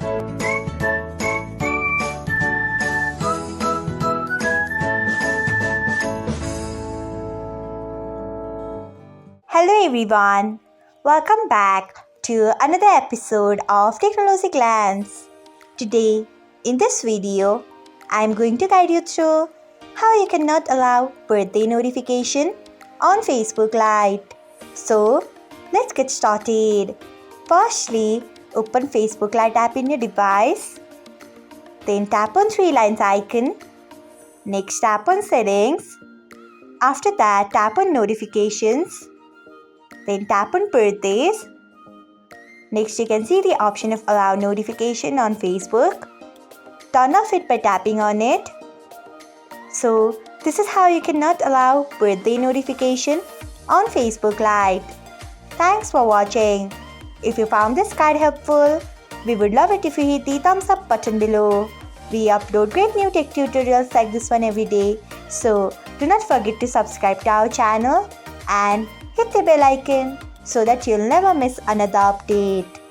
Hello everyone, welcome back to another episode of Technologyglance. Today, in this video, I am going to guide you through how you cannot allow birthday notification on Facebook Lite. So, let's get started. Firstly, open Facebook Lite app in your device. Then tap on three lines icon. Next, tap on settings. After that, tap on notifications. Then tap on birthdays. Next, you can see the option of allow notification on Facebook. Turn off it by tapping on it. So, this is how you cannot allow birthday notification on Facebook Lite. Thanks for watching. If you found this guide helpful, we would love it if you hit the thumbs up button below. We upload great new tech tutorials like this one every day. So, do not forget to subscribe to our channel and hit the bell icon so that you'll never miss another update.